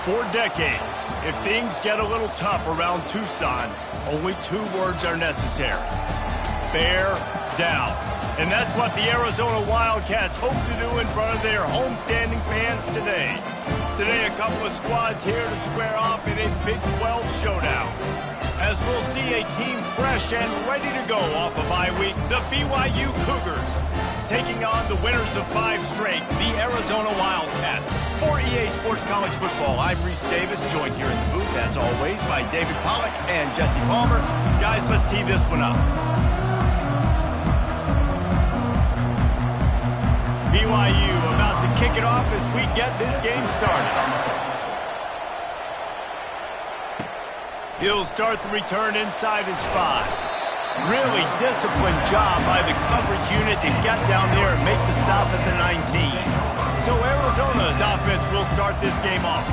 For decades, if things get a little tough around Tucson, only 2 words are necessary. Bear down. And that's what the Arizona Wildcats hope to do in front of their homestanding fans today. Today, a couple of squads here to square off in a Big 12 showdown. As we'll see a team fresh and ready to go off a bye week, the BYU Cougars, taking on the winners of 5 straight, the Arizona Wildcats. For EA Sports College Football, I'm Reese Davis, joined here in the booth, as always, by David Pollack and Jesse Palmer. Guys, let's tee this one up. BYU about to kick it off as we get this game started. He'll start the return inside his 5. Really disciplined job by the coverage unit to get down there and make the stop at the 19. So Arizona's offense will start this game off.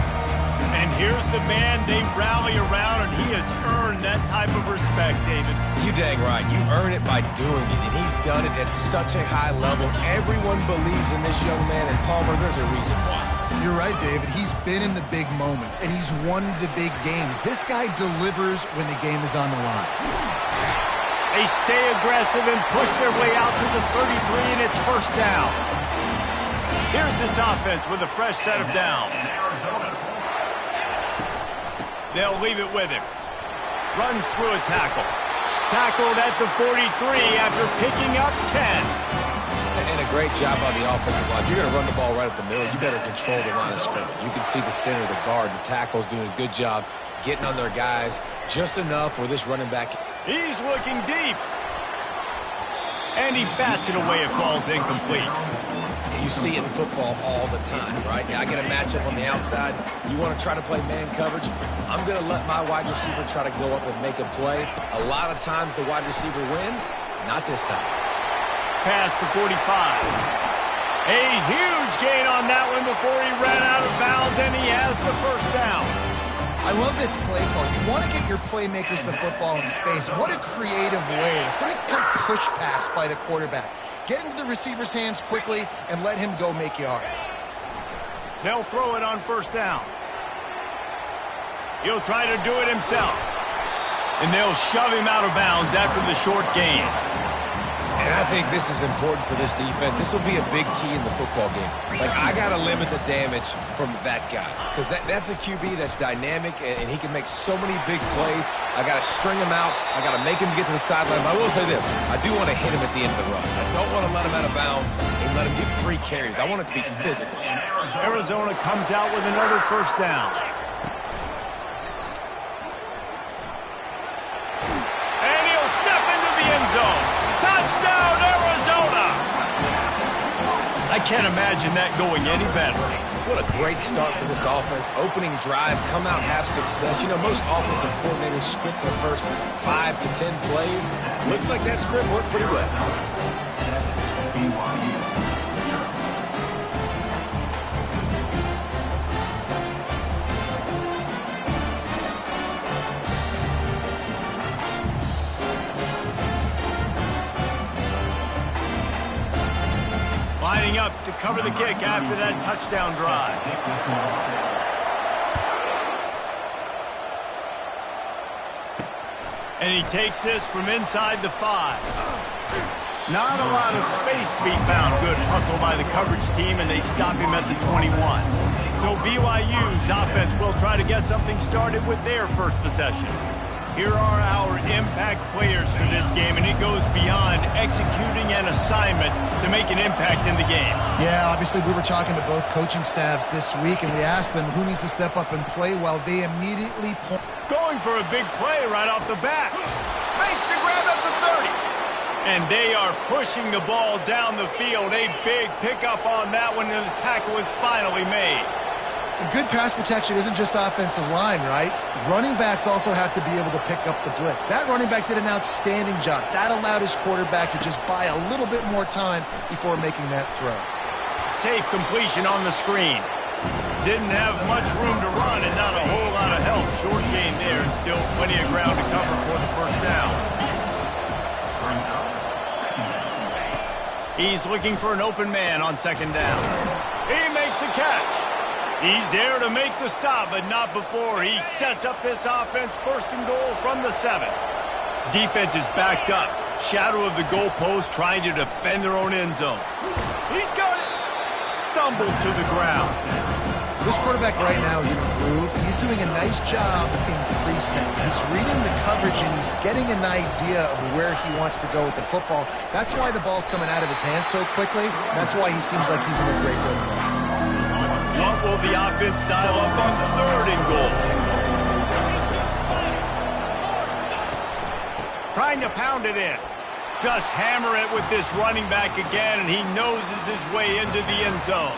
And here's the man they rally around, and he has earned that type of respect, David. You dang right. You earn it by doing it, and he's done it at such a high level. Everyone believes in this young man, and Palmer, there's a reason why. You're right, David. He's been in the big moments, and he's won the big games. This guy delivers when the game is on the line. They stay aggressive and push their way out to the 33, and it's first down. Here's this offense with a fresh set of downs. They'll leave it with him. Runs through a tackle. Tackled at the 43 after picking up 10. And a great job on the offensive line. You're going to run the ball right up the middle. You better control the line of scrimmage. You can see the center, the guard, the tackle's doing a good job getting on their guys just enough for this running back. He's looking deep. And he bats it away. It falls incomplete. You see it in football all the time, right? I get a matchup on the outside. You want to try to play man coverage. I'm going to let my wide receiver try to go up and make a play. A lot of times the wide receiver wins. Not this time. Past the 45. A huge gain on that one before he ran out of bounds, and he has the first down. I love this play call. You want to get your playmakers to football in space. What a creative way. It's like a push pass by the quarterback. Get into the receiver's hands quickly and let him go make yards. They'll throw it on first down. He'll try to do it himself. And they'll shove him out of bounds after the short gain. And I think this is important for this defense. This will be a big key in the football game. Like, I got to limit the damage from that guy. Because that's a QB that's dynamic, and he can make so many big plays. I got to string him out. I got to make him get to the sideline. But I will say this. I do want to hit him at the end of the runs. I don't want to let him out of bounds and let him get free carries. I want it to be physical. Arizona comes out with another first down. And he'll step into the end zone. Touchdown, Arizona! I can't imagine that going any better. What a great start for this offense. Opening drive, come out, have success. You know, most offensive coordinators script their first 5 to 10 plays. Looks like that script worked pretty well. Lining up to cover the kick after that touchdown drive. And he takes this from inside the 5. Not a lot of space to be found. Good hustle by the coverage team, and they stop him at the 21. So BYU's offense will try to get something started with their first possession. Here are our impact players for this game, and it goes beyond executing an assignment to make an impact in the game. Yeah, obviously we were talking to both coaching staffs this week, and we asked them who needs to step up and play while they immediately point. Going for a big play right off the bat. Makes the grab at the 30. And they are pushing the ball down the field. A big pickup on that one, and the tackle is finally made. Good pass protection isn't just offensive line, right? Running backs also have to be able to pick up the blitz. That running back did an outstanding job. That allowed his quarterback to just buy a little bit more time before making that throw. Safe completion on the screen. Didn't have much room to run and not a whole lot of help. Short gain there and still plenty of ground to cover for the first down. He's looking for an open man on second down. He makes the catch. He's there to make the stop, but not before he sets up this offense. First and goal from the 7. Defense is backed up. Shadow of the goalpost, trying to defend their own end zone. He's got it. Stumbled to the ground. This quarterback right now is in a groove. He's doing a nice job in pre-snap. He's reading the coverage, and he's getting an idea of where he wants to go with the football. That's why the ball's coming out of his hands so quickly. That's why he seems like he's in a great rhythm. What will the offense dial up on 3rd and goal? Trying to pound it in. Just hammer it with this running back again, and he noses his way into the end zone.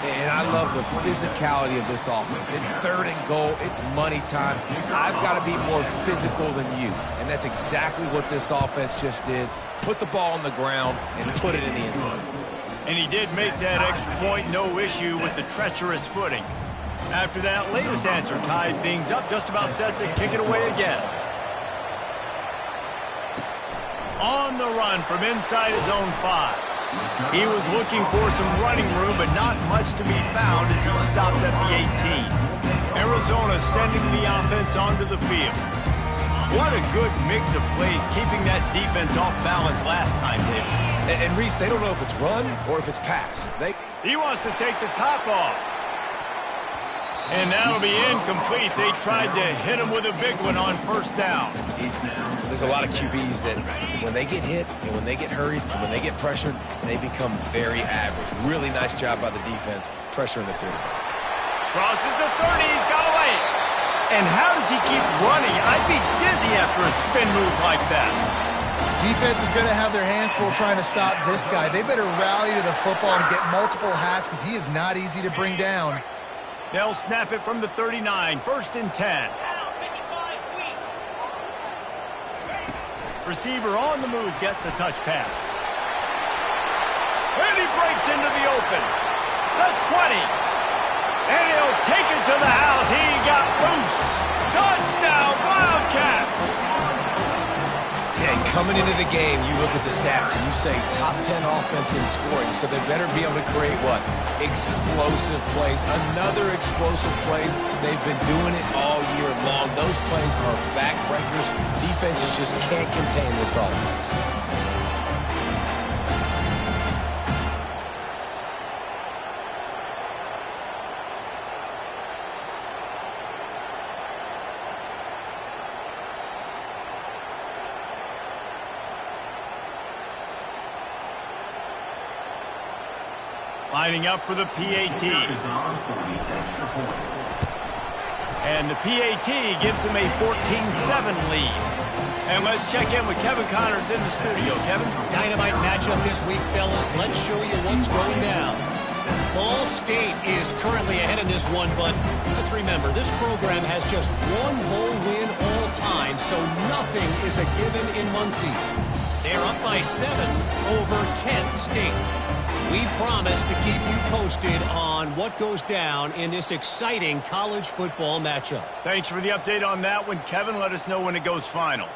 And I love the physicality of this offense. It's 3rd and goal. It's money time. I've got to be more physical than you. And that's exactly what this offense just did. Put the ball on the ground and put it in the end zone. And he did make that extra point, no issue with the treacherous footing. After that latest answer tied things up, just about set to kick it away again. On the run from inside his own 5. He was looking for some running room, but not much to be found as he stopped at the 18. Arizona sending the offense onto the field. What a good mix of plays, keeping that defense off balance last time, David. And Reese, they don't know if it's run or if it's pass. He wants to take the top off. And that'll be incomplete. They tried to hit him with a big one on 1st down. There's a lot of QBs that when they get hit and when they get hurried and when they get pressured, they become very average. Really nice job by the defense, pressuring the quarterback. Crosses the 30, he's got away. And how does he keep running? I'd be dizzy after a spin move like that. Defense is going to have their hands full trying to stop this guy. They better rally to the football and get multiple hats because he is not easy to bring down. They'll snap it from the 39, 1st and 10. Receiver on the move gets the touch pass. And he breaks into the open. The 20. And he'll take it to the house. He got loose. Touchdown, Wildcats. Yeah, and coming into the game, you look at the stats and you say top 10 offense in scoring. So they better be able to create what? Explosive plays. Another explosive plays. They've been doing it all year long. Those plays are backbreakers. Defenses just can't contain this offense. Lining up for the PAT. And the PAT gives him a 14-7 lead. And let's check in with Kevin Connors in the studio. Kevin? Dynamite matchup this week, fellas. Let's show you what's going down. Ball State is currently ahead in this one, but let's remember, this program has just one bowl win all time, so nothing is a given in Muncie. They're up by 7 over Kent State. We promise to keep you posted on what goes down in this exciting college football matchup. Thanks for the update on that one, Kevin. Let us know when it goes final.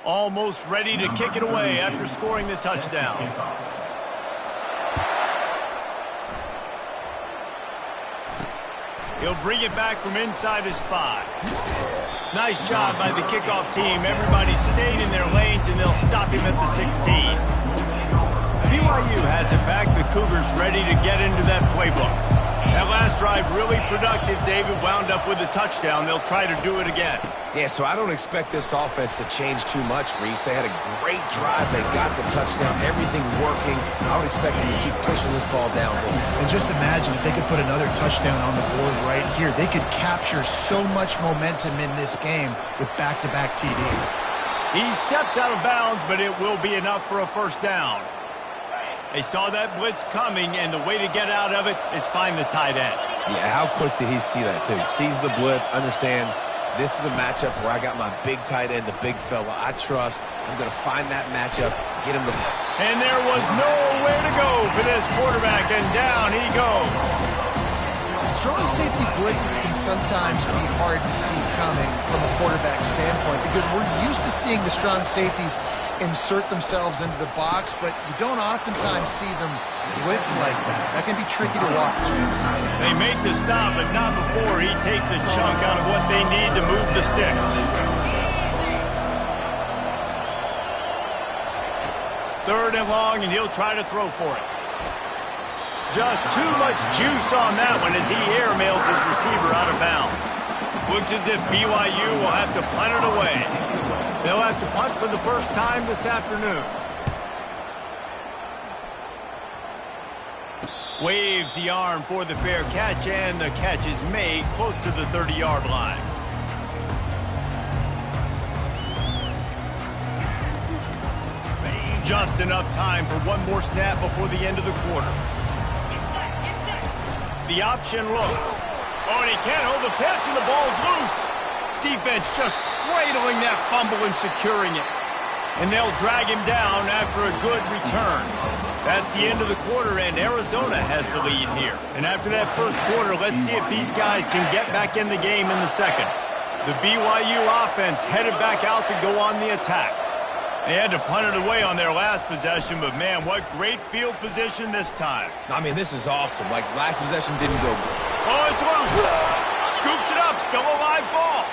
Almost ready to kick it away after scoring the touchdown. He'll bring it back from inside his 5. Nice job by the kickoff team. Everybody stayed in their lanes, and they'll stop him at the 16. BYU has it back. The Cougars ready to get into that playbook. That last drive really productive. David wound up with a touchdown. They'll try to do it again. Yeah, so I don't expect this offense to change too much, Reese. They had a great drive. They got the touchdown. Everything working. I would expect them to keep pushing this ball downhill. And just imagine if they could put another touchdown on the board right here. They could capture so much momentum in this game with back-to-back TDs. He steps out of bounds, but it will be enough for a first down. They saw that blitz coming, and the way to get out of it is find the tight end. Yeah, how quick did he see that, too? Sees the blitz, understands this is a matchup where I got my big tight end, the big fella I trust. I'm going to find that matchup, get him the... And there was nowhere to go for this quarterback, and down he goes. Strong safety blitzes can sometimes be hard to see coming from a quarterback standpoint because we're used to seeing the strong safeties insert themselves into the box, but you don't oftentimes see them blitz like that. That can be tricky to watch. They make the stop, but not before he takes a chunk out of what they need to move the sticks. Third and long, and he'll try to throw for it. Just too much juice on that one as he airmails his receiver out of bounds. Looks as if BYU will have to punt it away. They'll have to punt for the first time this afternoon. Waves the arm for the fair catch, and the catch is made close to the 30-yard line. Just enough time for one more snap before the end of the quarter. The option look. Oh, and he can't hold the pitch, and the ball's loose. Defense just cradling that fumble and securing it. And they'll drag him down after a good return. That's the end of the quarter, and Arizona has the lead here. And after that first quarter, let's see if these guys can get back in the game in the second. The BYU offense headed back out to go on the attack. They had to punt it away on their last possession, but man, what great field position this time. I mean, this is awesome. Like, last possession didn't go good. Oh, it's loose. Scoops it up. Still a live ball.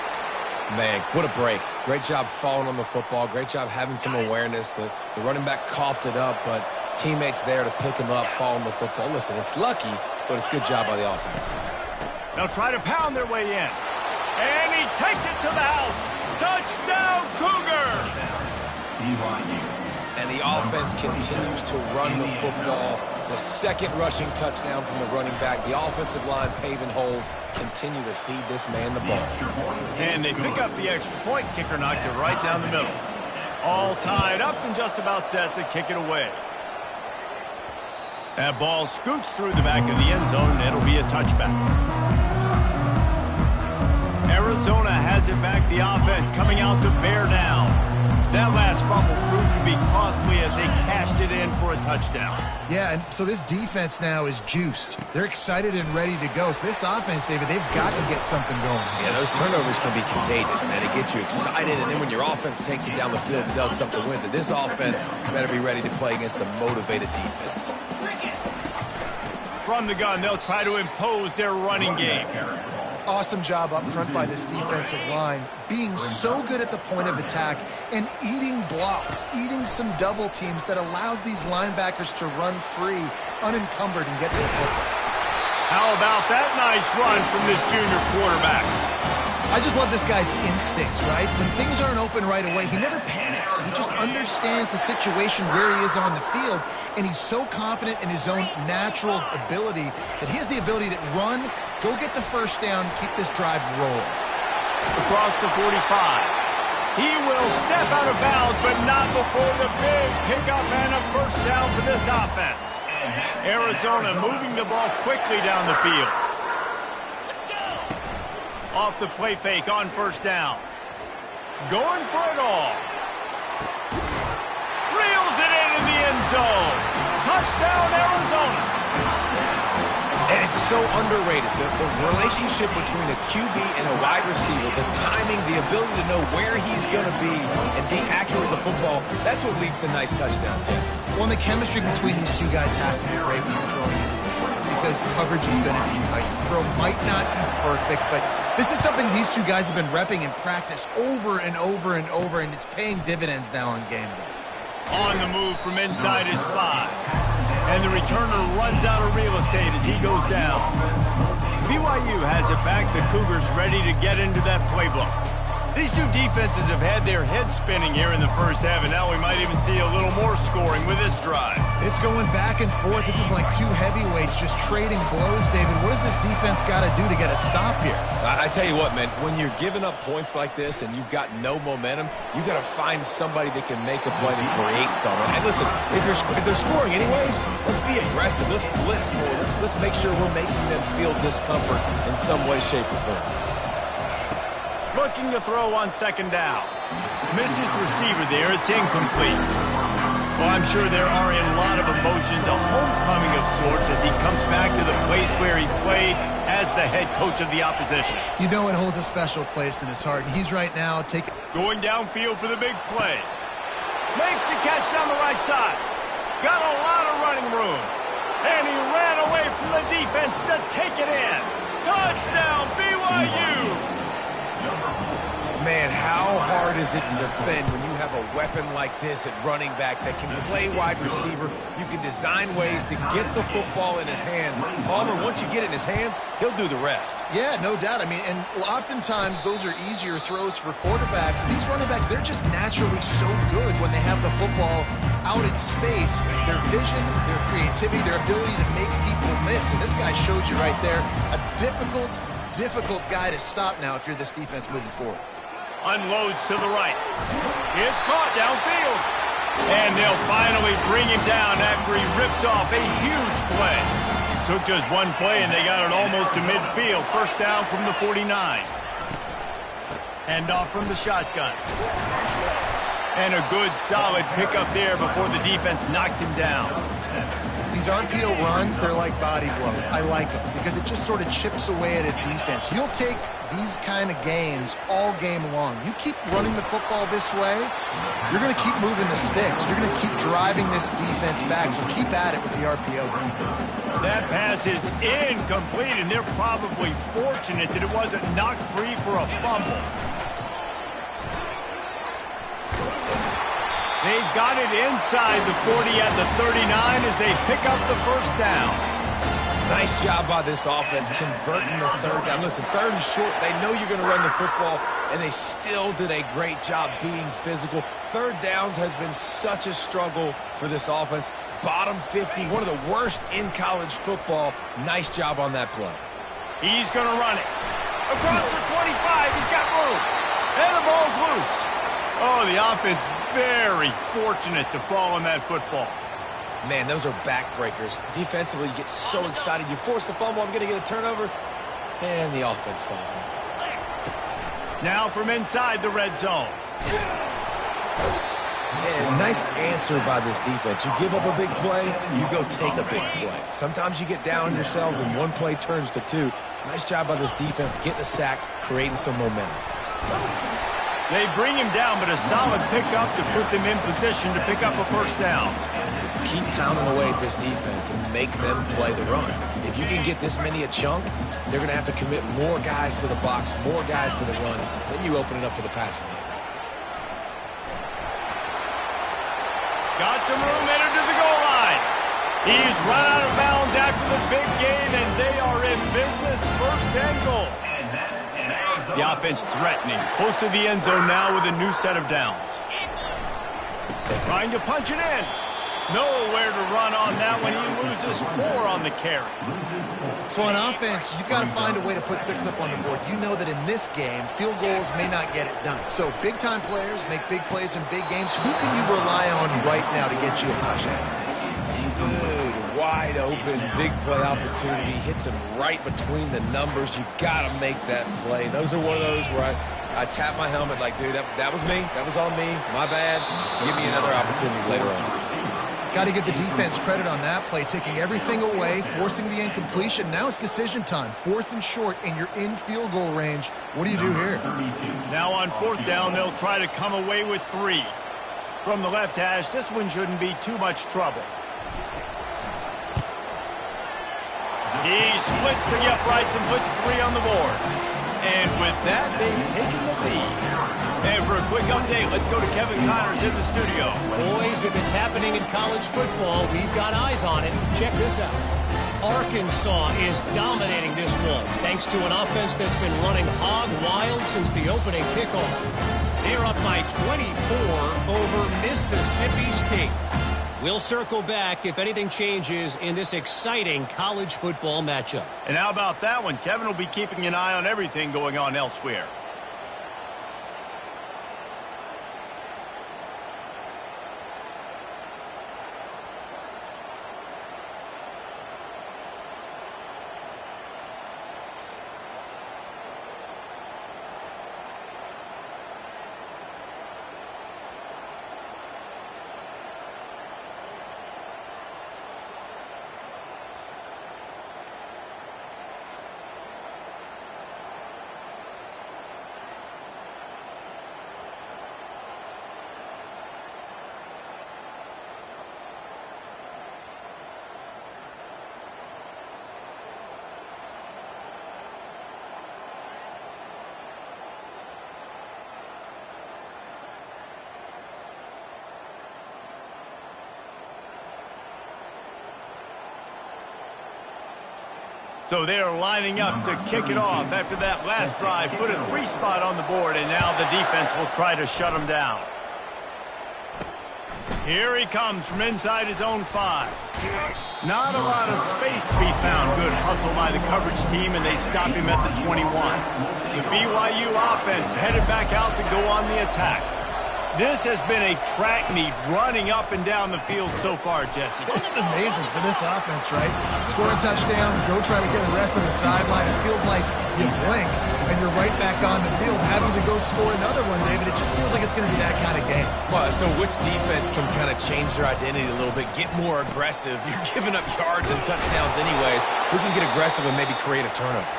Man, what a break. Great job falling on the football. Great job having some awareness. The running back coughed it up, but teammates there to pick him up, fall on the football. Listen, it's lucky, but it's a good job by the offense. They'll try to pound their way in. And he takes it to the house. Touchdown, Cougar! And the offense continues to run the football. The second rushing touchdown from the running back. The offensive line paving holes. Continue to feed this man the ball. And they pick up the extra point. Kicker knocked it right down the middle. All tied up and just about set to kick it away. That ball scoots through the back of the end zone, and it'll be a touchback. Arizona has it back. The offense coming out to bear down. That last fumble proved to be costly as they cashed it in for a touchdown. Yeah, and so this defense now is juiced. They're excited and ready to go. So this offense, David, they've got to get something going. Yeah, those turnovers can be contagious, man. It gets you excited, and then when your offense takes it down the field and does something with it, this offense better be ready to play against a motivated defense. From the gun, they'll try to impose their running game. Awesome job up front by this defensive line, being so good at the point of attack and eating blocks, eating some double teams that allows these linebackers to run free, unencumbered, and get to the football. How about that nice run from this junior quarterback? I just love this guy's instincts, right? When things aren't open right away, he never panics. He just understands the situation where he is on the field, and he's so confident in his own natural ability that he has the ability to run, go get the first down, keep this drive rolling. Across the 45. He will step out of bounds, but not before the big pickup and a first down for this offense. Arizona moving the ball quickly down the field. Off the play fake on first down. Going for it all. Reels it into the end zone. Touchdown, Arizona. And it's so underrated. The relationship between a QB and a wide receiver, the timing, the ability to know where he's going to be and be accurate with the football, that's what leads to nice touchdowns, Jesse. Well, the chemistry between these two guys has to be great when you're throwing it because coverage is going to be tight. The throw might not be perfect, but this is something these two guys have been repping in practice over and over and over, and it's paying dividends now on game day. On the move from inside his 5. And the returner runs out of real estate as he goes down. BYU has it back. The Cougars ready to get into that playbook. These two defenses have had their heads spinning here in the first half, and now we might even see a little more scoring with this drive. It's going back and forth. This is like two heavyweights just trading blows, David. What does this defense got to do to get a stop here? I tell you what, man, when you're giving up points like this and you've got no momentum, you got to find somebody that can make a play to create something. And listen, if they're scoring anyways, let's be aggressive. Let's blitz more. Let's make sure we're making them feel discomfort in some way, shape, or form. Looking to throw on second down. Missed his receiver there. It's incomplete. Well, I'm sure there are a lot of emotions, a homecoming of sorts as he comes back to the place where he played as the head coach of the opposition. You know it holds a special place in his heart, and he's right now going downfield for the big play. Makes the catch down the right side. Got a lot of running room. And he ran away from the defense to take it in. Touchdown, BYU! Man, how hard is it to defend when you have a weapon like this at running back that can play wide receiver? You can design ways to get the football in his hand. Palmer, once you get it in his hands, he'll do the rest. Yeah, no doubt. I mean, and oftentimes those are easier throws for quarterbacks. These running backs, they're just naturally so good when they have the football out in space. Their vision, their creativity, their ability to make people miss. And this guy showed you right there a difficult guy to stop now if you're this defense moving forward. Unloads to the right. It's caught downfield. And they'll finally bring him down after he rips off a huge play. Took just one play, and they got it almost to midfield. First down from the 49. Hand off from the shotgun. And a good, solid pickup there before the defense knocks him down. These RPO runs, they're like body blows. I like them because it just sort of chips away at a defense. You'll take these kind of gains all game long. You keep running the football this way, you're going to keep moving the sticks. You're going to keep driving this defense back, so keep at it with the RPO. That pass is incomplete, and they're probably fortunate that it wasn't knocked free for a fumble. They've got it inside the 40 at the 39 as they pick up the first down. Nice job by this offense converting the third down. Listen, third and short, they know you're going to run the football, and they still did a great job being physical. Third downs has been such a struggle for this offense. Bottom 50, one of the worst in college football. Nice job on that play. He's going to run it. Across the 25, he's got room. And the ball's loose. Oh, the offense very fortunate to fall on that football. Man, those are backbreakers. Defensively, you get so excited. You force the fumble, I'm going to get a turnover, and the offense falls on it. Now from inside the red zone. And nice answer by this defense. You give up a big play, you go take a big play. Sometimes you get down on yourselves and one play turns to two. Nice job by this defense getting a sack, creating some momentum. They bring him down, but a solid pickup to put them in position to pick up a first down. Keep pounding away at this defense and make them play the run. If you can get this many a chunk, they're going to have to commit more guys to the box, more guys to the run. Then you open it up for the passing game. Got some room headed to the goal line. He's run out of bounds after the big gain, and they are in business. First and goal. The offense threatening. Close to the end zone now with a new set of downs. Trying to punch it in. Nowhere to run on that one. He loses 4 on the carry. So on offense, you've got to find a way to put 6 up on the board. You know that in this game, field goals may not get it done. So big-time players make big plays in big games. Who can you rely on right now to get you a touchdown? Good, wide open, big play opportunity. Hits him right between the numbers. You got to make that play. Those are one of those where I tap my helmet like, dude, that was me. That was on me. My bad. Give me another opportunity later on. Got to give the defense credit on that play, taking everything away, forcing the incompletion. Now it's decision time. 4th and short, and you're in field goal range. What do you do here? Now on 4th down, they'll try to come away with 3. From the left hash, this one shouldn't be too much trouble. He splits the uprights and puts 3 on the board. And with that, they've taken the lead. And for a quick update, let's go to Kevin Connors in the studio. Boys, if it's happening in college football, we've got eyes on it. Check this out. Arkansas is dominating this one, thanks to an offense that's been running hog wild since the opening kickoff. They're up by 24 over Mississippi State. We'll circle back if anything changes in this exciting college football matchup. And how about that one? Kevin will be keeping an eye on everything going on elsewhere. So they are lining up to kick it off after that last drive. Put a 3 spot on the board, and now the defense will try to shut them down. Here he comes from inside his own 5. Not a lot of space to be found. Good hustle by the coverage team, and they stop him at the 21. The BYU offense headed back out to go on the attack. This has been a track meet running up and down the field so far, Jesse. It's amazing for this offense, right? Score a touchdown, go try to get a rest on the sideline. It feels like you blink, and you're right back on the field having to go score another one, David. It just feels like it's going to be that kind of game. Well, so which defense can kind of change their identity a little bit, get more aggressive? You're giving up yards and touchdowns anyways. Who can get aggressive and maybe create a turnover?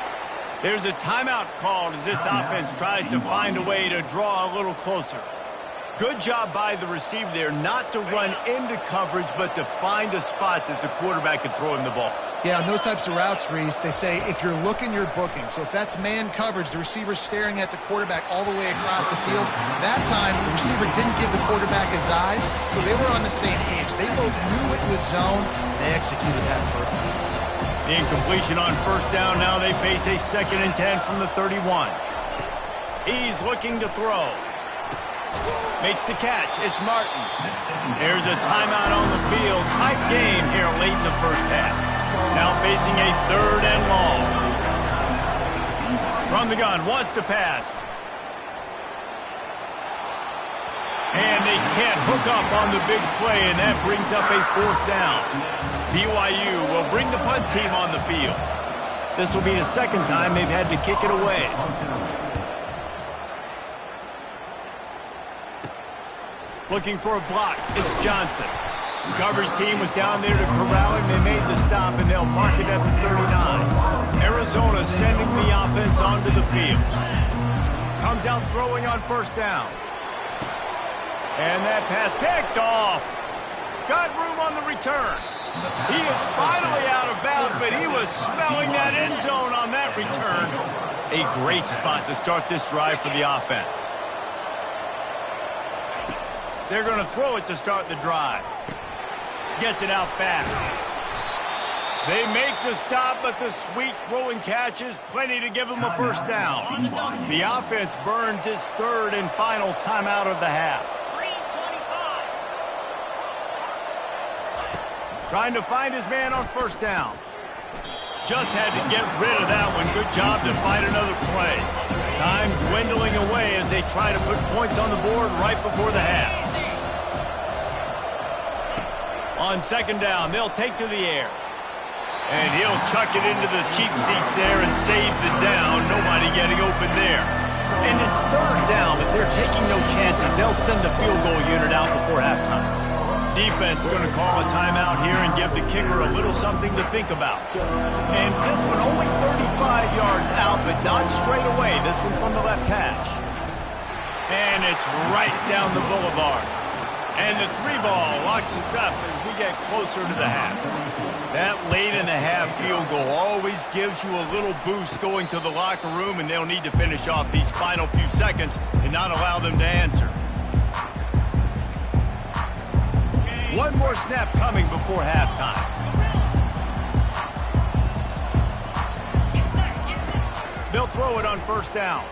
There's a timeout called as this offense tries to find a way to draw a little closer. Good job by the receiver there not to run into coverage, but to find a spot that the quarterback can throw him the ball. Yeah, on those types of routes, Reese, they say if you're looking, you're booking. So if that's man coverage, the receiver's staring at the quarterback all the way across the field. That time, the receiver didn't give the quarterback his eyes, so they were on the same page. They both knew it was zone. They executed that perfectly. The incompletion on 1st down. Now they face a 2nd and 10 from the 31. He's looking to throw. Makes the catch. It's Martin. There's a timeout on the field. Tight game here late in the 1st half. Now facing a 3rd and long. From the gun, wants to pass. And they can't hook up on the big play, and that brings up a 4th down. BYU will bring the punt team on the field. This will be the 2nd time they've had to kick it away. Looking for a block. It's Johnson. The coverage team was down there to corral him. They made the stop, and they'll mark it at the 39. Arizona sending the offense onto the field. Comes out throwing on 1st down. And that pass picked off. Got room on the return. He is finally out of bounds, but he was smelling that end zone on that return. A great spot to start this drive for the offense. They're going to throw it to start the drive. Gets it out fast. They make the stop, but the sweet throwing catch is plenty to give them a 1st down. The offense burns its 3rd and final timeout of the half. Trying to find his man on 1st down. Just had to get rid of that one. Good job to find another play. Time dwindling away as they try to put points on the board right before the half. On 2nd down, they'll take to the air. And he'll chuck it into the cheap seats there and save the down. Nobody getting open there. And it's 3rd down, but they're taking no chances. They'll send the field goal unit out before halftime. Defense going to call a timeout here and give the kicker a little something to think about. And this one only 35 yards out, but not straight away. This one from the left hash. And it's right down the boulevard. And the 3-ball locks us up as we get closer to the half. That late in the half field goal always gives you a little boost going to the locker room, and they'll need to finish off these final few seconds and not allow them to answer. One more snap coming before halftime. They'll throw it on first down.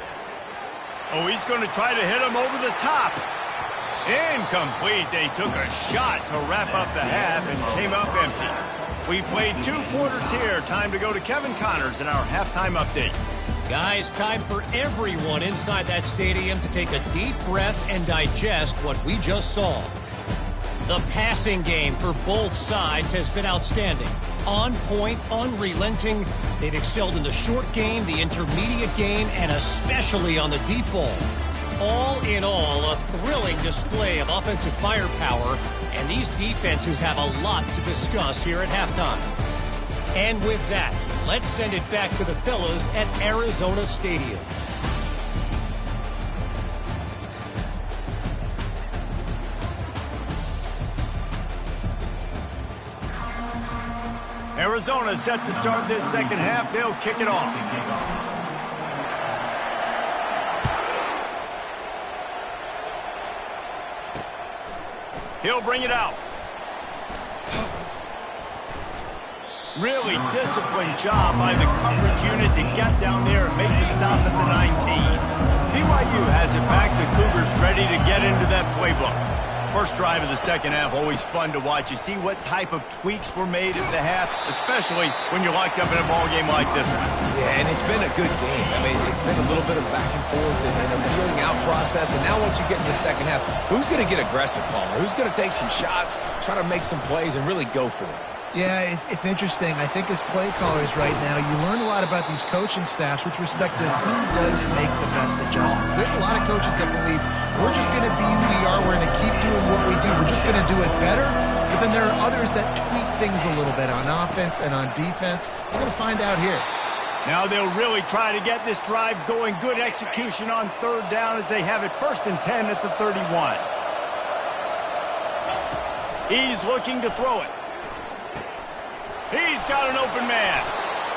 Oh, he's going to try to hit him over the top. Incomplete. They took a shot to wrap up the half and came up empty. We played 2 quarters here. Time to go to Kevin Connors in our halftime update. Guys, time for everyone inside that stadium to take a deep breath and digest what we just saw. The passing game for both sides has been outstanding. On point, unrelenting. They've excelled in the short game, the intermediate game, and especially on the deep ball. All in all, a thrilling display of offensive firepower, and these defenses have a lot to discuss here at halftime. And with that, let's send it back to the fellas at Arizona Stadium. Arizona set to start this second half. They'll kick it off. He'll bring it out. Really disciplined job by the coverage unit to get down there and make the stop at the 19. BYU has it back. The Cougars ready to get into that playbook. First drive of the second half, always fun to watch. You see what type of tweaks were made at the half, especially when you're locked up in a ball game like this one. Yeah, and it's been a good game. I mean, it's been a little bit of back and forth and a feeling out process. And now once you get in the second half, who's going to get aggressive, Palmer? Who's going to take some shots, try to make some plays, and really go for it? Yeah, it's interesting. I think as play callers right now, you learn a lot about these coaching staffs with respect to who does make the best adjustments. There's a lot of coaches that believe we're just going to be who we are. We're going to keep doing what we do. We're just going to do it better. But then there are others that tweak things a little bit on offense and on defense. We're going to find out here. Now they'll really try to get this drive going. Good execution on third down as they have it 1st and 10 at the 31. He's looking to throw it. He's got an open man.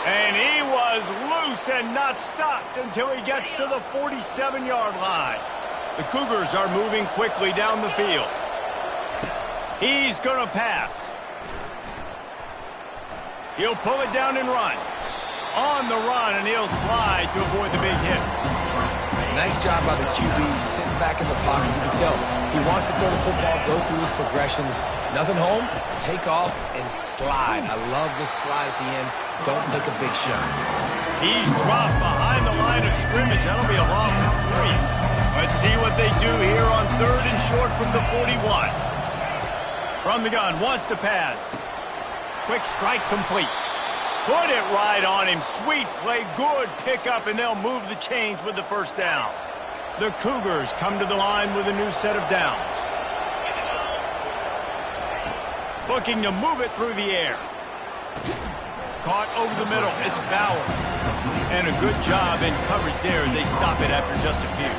And he was loose and not stopped until he gets to the 47-yard line. The Cougars are moving quickly down the field. He's going to pass. He'll pull it down and run. On the run, and he'll slide to avoid the big hit. Nice job by the QB sitting back in the pocket. You can tell he wants to throw the football, go through his progressions. Nothing home, take off and slide. I love this slide at the end. Don't take a big shot. He's dropped behind the line of scrimmage. That'll be a loss of 3. Let's see what they do here on 3rd and short from the 41. From the gun, wants to pass. Quick strike complete. Put it right on him. Sweet play, good pickup, and they'll move the chains with the first down. The Cougars come to the line with a new set of downs. Looking to move it through the air. Caught over the middle. It's Bauer. And a good job in coverage there as they stop it after just a few.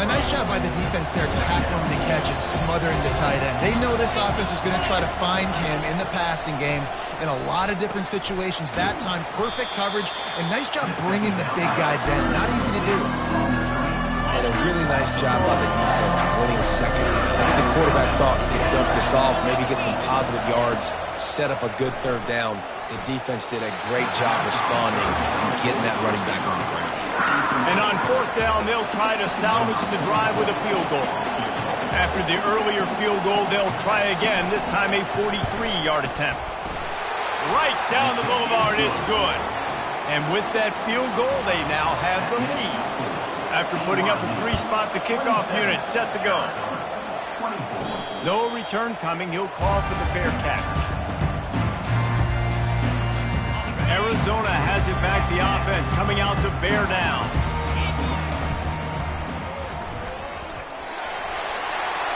A nice job by the defense there tackling the catch and smothering the tight end. They know this offense is going to try to find him in the passing game in a lot of different situations. That time, perfect coverage, and nice job bringing the big guy down. Not easy to do. And a really nice job by the defense winning second down. I think the quarterback thought he could dump this off, maybe get some positive yards, set up a good third down. The defense did a great job responding and getting that running back on the ground. And on 4th down, they'll try to salvage the drive with a field goal. After the earlier field goal, they'll try again, this time a 43-yard attempt. Right down the boulevard, it's good. And with that field goal, they now have the lead. After putting up a 3-spot, the kickoff unit set to go. No return coming. He'll call for the fair catch. Arizona has it back. The offense coming out to bear down.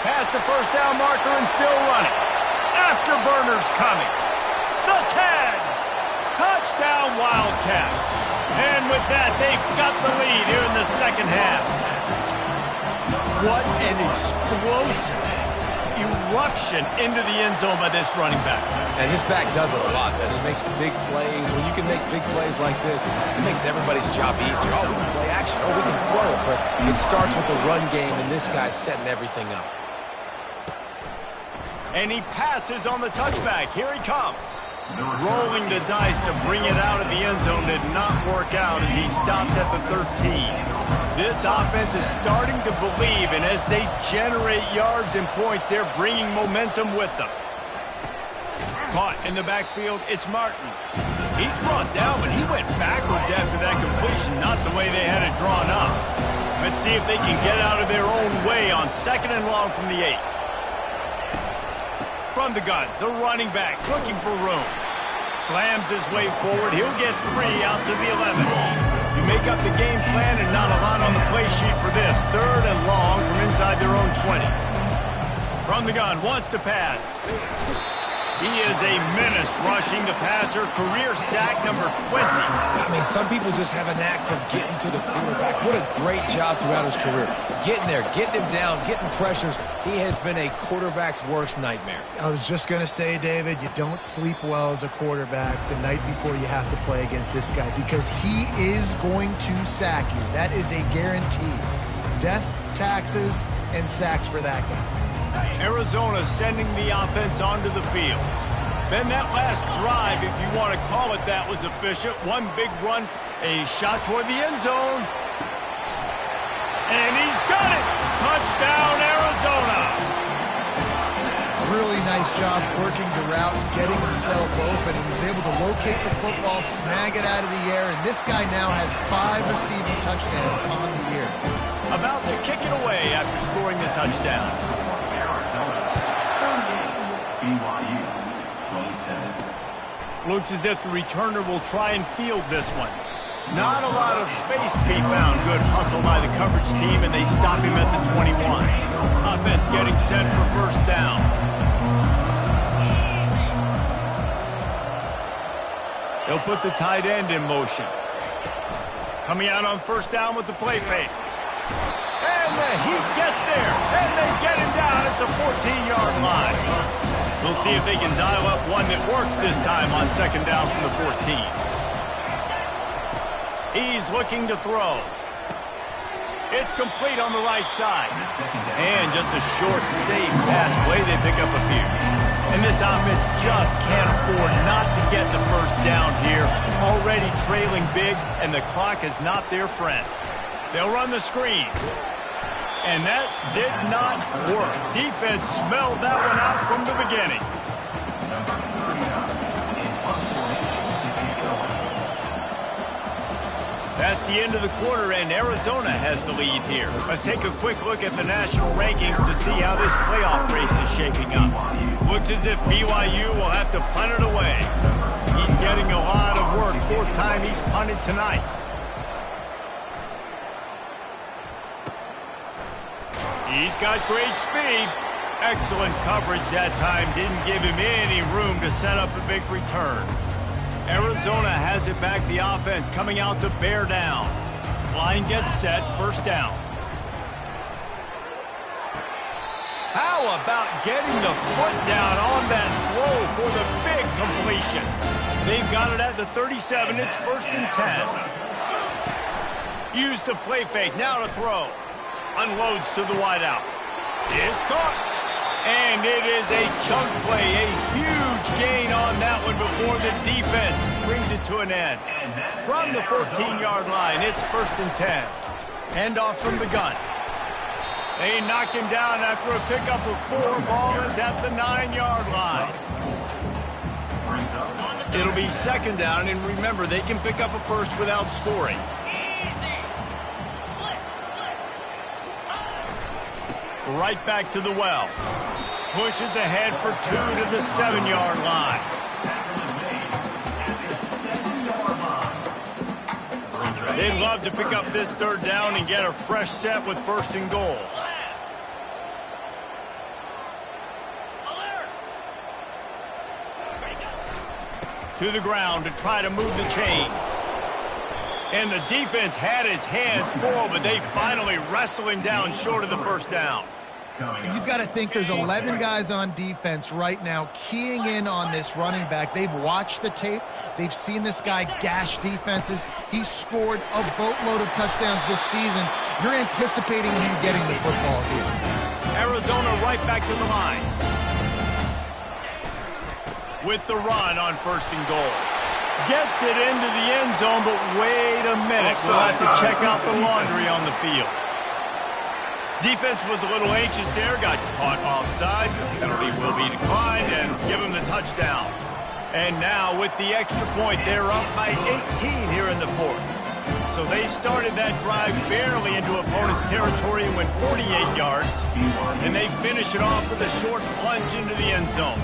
Pass past the first down marker and still running. Afterburners coming. The 10. Touchdown Wildcats. And with that, they've got the lead here in the second half. What an explosive eruption into the end zone by this running back. And his back does it a lot, man. He makes big plays. When you can make big plays like this, it makes everybody's job easier. Oh, we can play action. Oh, we can throw it. But it starts with the run game, and this guy's setting everything up. And he passes on the touchback. Here he comes. Rolling the dice to bring it out of the end zone did not work out as he stopped at the 13. This offense is starting to believe, and as they generate yards and points, they're bringing momentum with them. Caught in the backfield, it's Martin. He's brought down, but he went backwards after that completion, not the way they had it drawn up. Let's see if they can get out of their own way on 2nd and long from the 8. From the gun, the running back looking for room. Slams his way forward. He'll get 3 out to the 11. You make up the game plan and not a lot on the play sheet for this. 3rd and long from inside their own 20. From the gun, wants to pass. He is a menace rushing the passer. Career sack number 20. I mean, some people just have a knack for getting to the quarterback. What a great job throughout his career. Getting there, getting him down, getting pressures. He has been a quarterback's worst nightmare. I was just going to say, David, you don't sleep well as a quarterback the night before you have to play against this guy because he is going to sack you. That is a guarantee. Death, taxes, and sacks for that guy. Arizona sending the offense onto the field. Then that last drive, if you want to call it that, was efficient. One big run, a shot toward the end zone. And he's got it! Touchdown, Arizona! Really nice job working the route, getting himself open. He was able to locate the football, snag it out of the air, and this guy now has 5 receiving touchdowns on the year. About to kick it away after scoring the touchdown. BYU 27. Looks as if the returner will try and field this one. Not a lot of space to be found. Good hustle by the coverage team, and they stop him at the 21. Offense getting set for first down. They'll put the tight end in motion. Coming out on first down with the play fake. And the heat gets there, and they get him down at the 14-yard line. We'll see if they can dial up one that works this time on 2nd down from the 14. He's looking to throw. It's complete on the right side. And just a short, safe pass play, they pick up a few. And this offense just can't afford not to get the first down here. Already trailing big, and the clock is not their friend. They'll run the screen. And that did not work. Defense smelled that one out from the beginning. That's the end of the quarter, and Arizona has the lead here. Let's take a quick look at the national rankings to see how this playoff race is shaping up. Looks as if BYU will have to punt it away. He's getting a lot of work. 4th time he's punted tonight. He's got great speed. Excellent coverage that time. Didn't give him any room to set up a big return. Arizona has it back. The offense coming out to bear down. Line gets set. First down. How about getting the foot down on that throw for the big completion? They've got it at the 37. It's 1st and 10. Use the play fake. Now to throw. Unloads to the wideout. It's caught. And it is a chunk play. A huge gain on that one before the defense brings it to an end. From the 14-yard line, it's 1st and 10. Handoff from the gun. They knock him down after a pickup of 4. Ball is at the 9-yard line. It'll be 2nd down, and remember, they can pick up a first without scoring. Right back to the well. Pushes ahead for 2 to the 7-yard line. They'd love to pick up this 3rd down and get a fresh set with 1st and goal. to the ground to try to move the chains. And the defense had his hands full, but they finally wrestle him down short of the first down. You've got to think there's 11 guys on defense right now keying in on this running back. They've watched the tape. They've seen this guy gash defenses. He's scored a boatload of touchdowns this season. You're anticipating him getting the football here. Arizona right back to the line. With the run on 1st and goal. Gets it into the end zone, but wait a minute. We'll have to check out the laundry on the field. Defense was a little anxious there, got caught offside. The penalty will be declined and give them the touchdown. And now with the extra point, they're up by 18 here in the 4th. So they started that drive barely into opponent's territory and went 48 yards. And they finish it off with a short plunge into the end zone.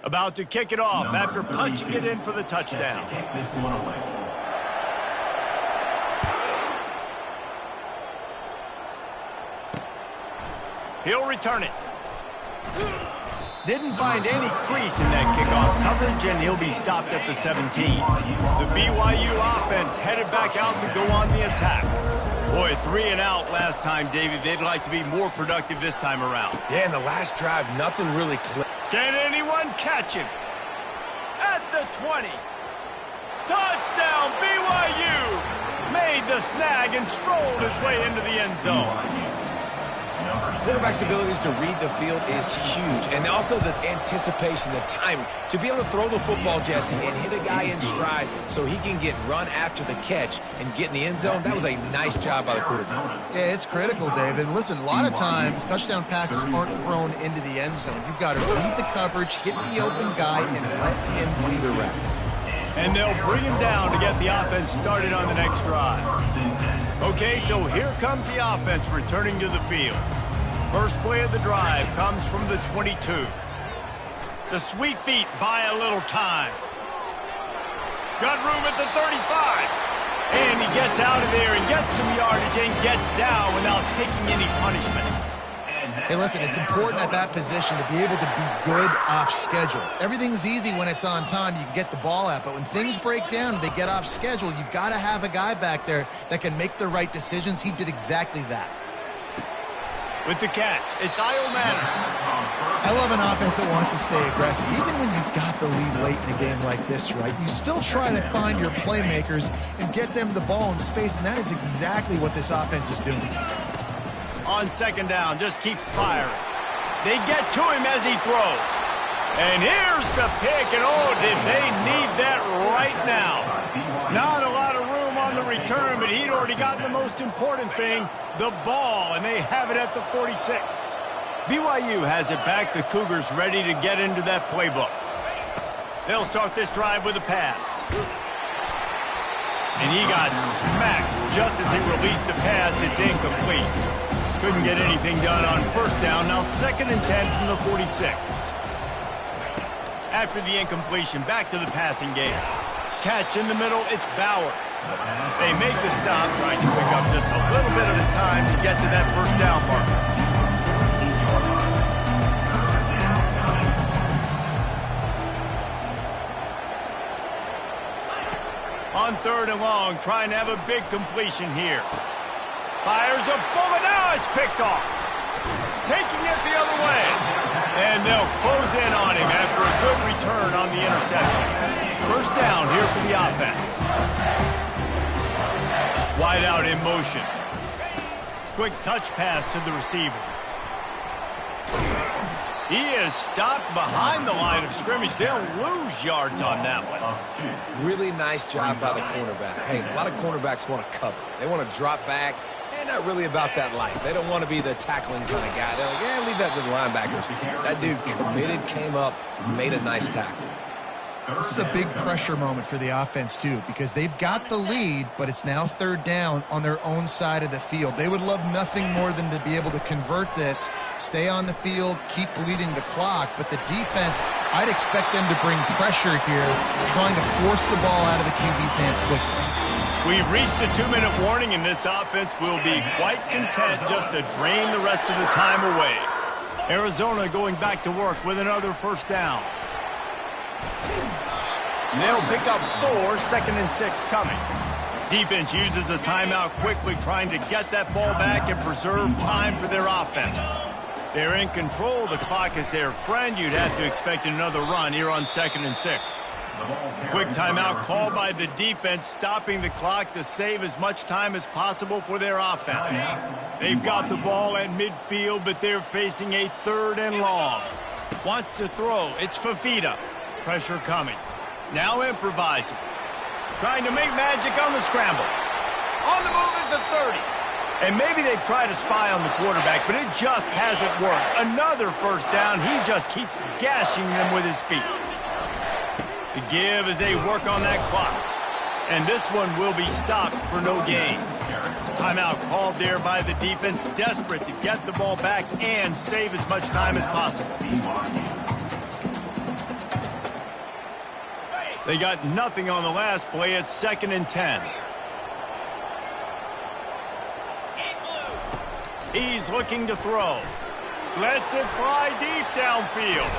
About to kick it off after punching it in for the touchdown. He'll return it. Didn't find any crease in that kickoff coverage, and he'll be stopped at the 17. The BYU offense headed back out to go on the attack. Boy, 3 and out last time, David. They'd like to be more productive this time around. Yeah, in the last drive, nothing really clicked. Can anyone catch him? At the 20. Touchdown, BYU! Made the snag and strolled his way into the end zone. Quarterback's abilities to read the field is huge, and also the anticipation, the timing. To be able to throw the football, Jesse, and hit a guy in stride so he can get run after the catch and get in the end zone, that was a nice job by the quarterback. Yeah, it's critical, David. Listen, a lot of times, touchdown passes aren't thrown into the end zone. You've got to read the coverage, hit the open guy, and let him redirect. And they'll bring him down to get the offense started on the next drive. Okay, so here comes the offense returning to the field. First play of the drive comes from the 22. The sweet feet buy a little time. Got room at the 35. And he gets out of there and gets some yardage and gets down without taking any punishment. Hey, listen, it's important at that position to be able to be good off schedule. Everything's easy when it's on time. You can get the ball out. But when things break down, they get off schedule, you've got to have a guy back there that can make the right decisions. He did exactly that. With the catch, it's Manor. I love an offense that wants to stay aggressive. Even when you've got the lead late in a game like this, right, you still try to find your playmakers and get them the ball in space, and that is exactly what this offense is doing. On second down, just keeps firing. They get to him as he throws. And here's the pick, and oh, did they need that right now. Not a lot of room on the return, but he'd already gotten the most important thing, the ball, and they have it at the 46. BYU has it back. The Cougars ready to get into that playbook. They'll start this drive with a pass. And he got smacked just as he released the pass. It's incomplete. Couldn't get anything done on first down. Now 2nd and 10 from the 46. After the incompletion, back to the passing game. Catch in the middle, it's Bowers. They make the stop, trying to pick up just a little bit at a time to get to that first down marker. On 3rd and long, trying to have a big completion here. Fires a bullet. Now it's picked off. Taking it the other way. And they'll close in on him after a good return on the interception. First down here for the offense. Wide out in motion. Quick touch pass to the receiver. He is stopped behind the line of scrimmage. They'll lose yards on that one. Really nice job by the cornerback. Hey, a lot of cornerbacks want to cover. They want to drop back. They're not really about that life. They don't want to be the tackling kind of guy. They're like, yeah, leave that to the linebackers. That dude committed, came up, made a nice tackle. This is a big pressure moment for the offense, too, because they've got the lead, but it's now 3rd down on their own side of the field. They would love nothing more than to be able to convert this, stay on the field, keep bleeding the clock, but the defense, I'd expect them to bring pressure here, trying to force the ball out of the QB's hands quickly. We've reached the 2-minute warning, and this offense will be quite content just to drain the rest of the time away. Arizona going back to work with another first down. And they'll pick up 4, 2nd and 6 coming. Defense uses a timeout quickly, trying to get that ball back and preserve time for their offense. They're in control. The clock is their friend. You'd have to expect another run here on 2nd and 6. Quick timeout called by the defense, stopping the clock to save as much time as possible for their offense. They've got the ball at midfield, but they're facing a 3rd and long. Wants to throw. It's Fafita. Pressure coming. Now improvising. Trying to make magic on the scramble. On the move is the 30. And maybe they've tried to spy on the quarterback, but it just hasn't worked. Another first down. He just keeps gashing them with his feet. The give as they work on that clock. And this one will be stopped for no gain. Timeout called there by the defense, desperate to get the ball back and save as much time as possible. They got nothing on the last play. It's 2nd and 10. He's looking to throw. Lets it fly deep downfield.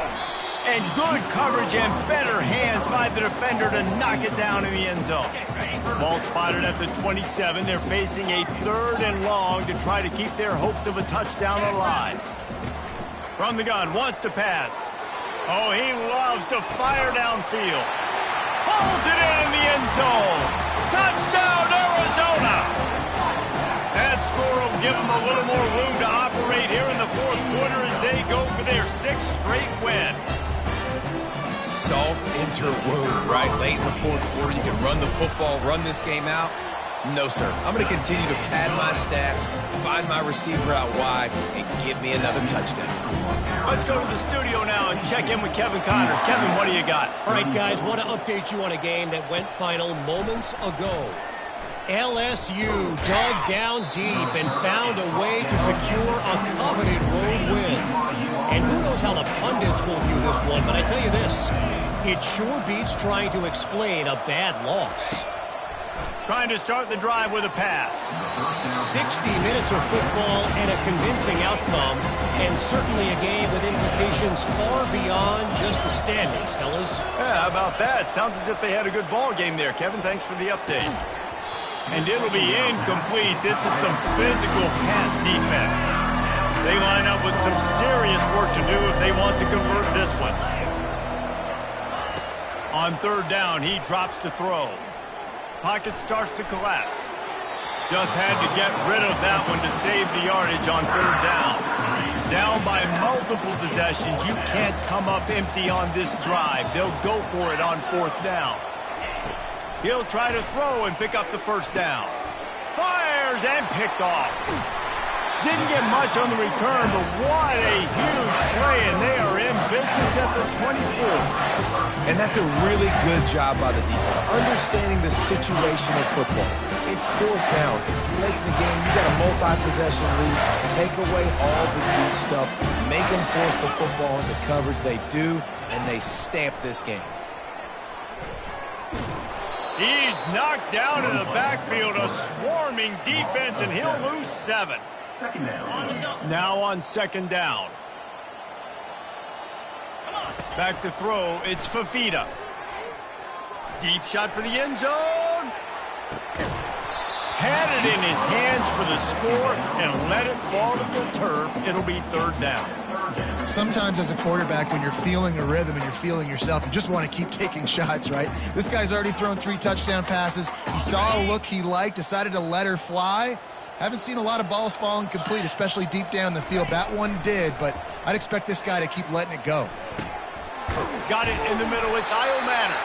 And good coverage and better hands by the defender to knock it down in the end zone. Ball spotted at the 27. They're facing a 3rd and long to try to keep their hopes of a touchdown alive. From the gun, wants to pass. Oh, he loves to fire downfield. Pulls it in the end zone. Touchdown, Arizona! That score will give them a little more room to operate here in the 4th quarter as they go for their 6th straight win. Salt into wound, right? Late in the 4th quarter, you can run the football, run this game out. No, sir. I'm going to continue to pad my stats, find my receiver out wide, and give me another touchdown. Let's go to the studio now and check in with Kevin Connors. Kevin, what do you got? All right, guys, want to update you on a game that went final moments ago. LSU dug down deep and found a way to secure a coveted road win. And who knows how the pundits will view this one, but I tell you this, it sure beats trying to explain a bad loss. Trying to start the drive with a pass. 60 minutes of football and a convincing outcome, and certainly a game with implications far beyond just the standings, fellas. Yeah, how about that? Sounds as if they had a good ball game there, Kevin. Thanks for the update. And it'll be incomplete. This is some physical pass defense. They line up with some serious work to do if they want to convert this one. On third down, he drops to throw. Pocket starts to collapse. Just had to get rid of that one to save the yardage on third down. Down by multiple possessions, you can't come up empty on this drive. They'll go for it on fourth down. He'll try to throw and pick up the first down. Fires and picked off. Didn't get much on the return, but what a huge play, and they are in business at the 24. And that's a really good job by the defense, understanding the situation of football. It's fourth down. It's late in the game. You got a multi-possession lead. Take away all the deep stuff. Make them force the football into coverage. They do, and they stamp this game. He's knocked down in the backfield, a swarming defense, and he'll lose 7. Second down. Now on second down. Back to throw, it's Fafita. Deep shot for the end zone. Had it in his hands for the score and let it fall to the turf. It'll be third down. Sometimes as a quarterback, when you're feeling a rhythm and you're feeling yourself, you just want to keep taking shots, right? This guy's already thrown 3 touchdown passes. He saw a look he liked, decided to let her fly. Haven't seen a lot of balls falling complete, especially deep down the field. That one did, but I'd expect this guy to keep letting it go. Got it in the middle. It's Io Manor.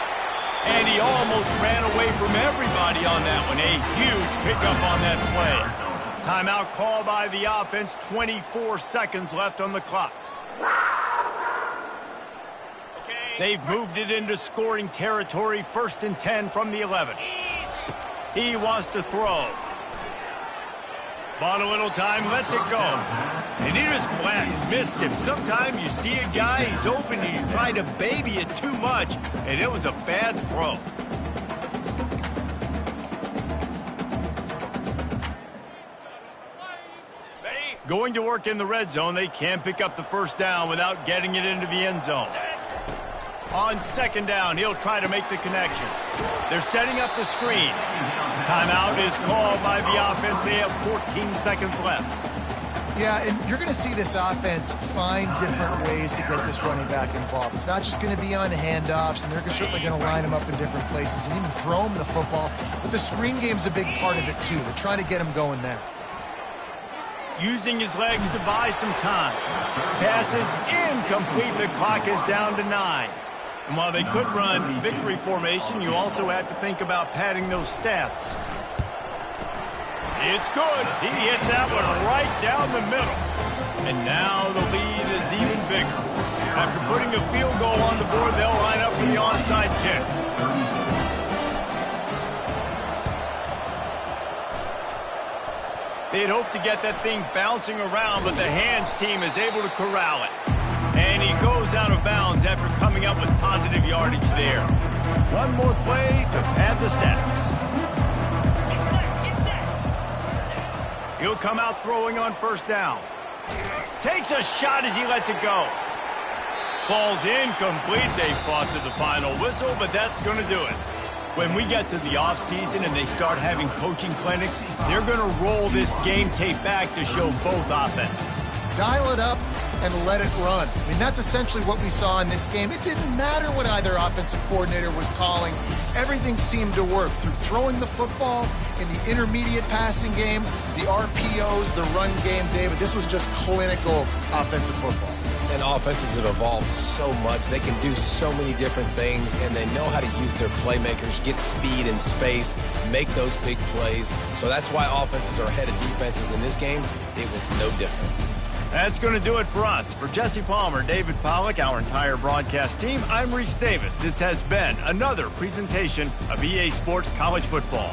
And he almost ran away from everybody on that one. A huge pickup on that play. Timeout call by the offense. 24 seconds left on the clock. They've moved it into scoring territory. 1st and 10 from the 11. He wants to throw. Bought a little time, lets it go. And he just flat missed him. Sometimes you see a guy, he's open, and you try to baby it too much, and it was a bad throw. Going to work in the red zone, they can't pick up the first down without getting it into the end zone. On second down, he'll try to make the connection. They're setting up the screen. Timeout is called by the offense. They have 14 seconds left. Yeah, and you're going to see this offense find different ways to get this running back involved. It's not just going to be on handoffs, and they're certainly going to line him up in different places and even throw him the football. But the screen game's a big part of it, too. They're trying to get him going there. Using his legs to buy some time. Passes incomplete. The clock is down to 9. And while they could run victory formation, you also have to think about padding those stats. It's good. He hit that one right down the middle. And now the lead is even bigger. After putting a field goal on the board, they'll line up for the onside kick. They'd hoped to get that thing bouncing around, but the hands team is able to corral it. And he goes out of bounds after coming up with positive yardage there. One more play to pad the stats. He'll come out throwing on first down. Takes a shot as he lets it go. Falls incomplete. They fought to the final whistle, but that's going to do it. When we get to the offseason and they start having coaching clinics, they're going to roll this game tape back to show both offenses. Dial it up and let it run. I mean, that's essentially what we saw in this game. It didn't matter what either offensive coordinator was calling. Everything seemed to work through throwing the football in the intermediate passing game, the RPOs, the run game, David. This was just clinical offensive football. And offenses have evolved so much. They can do so many different things, and they know how to use their playmakers, get speed and space, make those big plays. So that's why offenses are ahead of defenses in this game. It was no different. That's going to do it for us. For Jesse Palmer, David Pollack, our entire broadcast team, I'm Reese Davis. This has been another presentation of EA Sports College Football.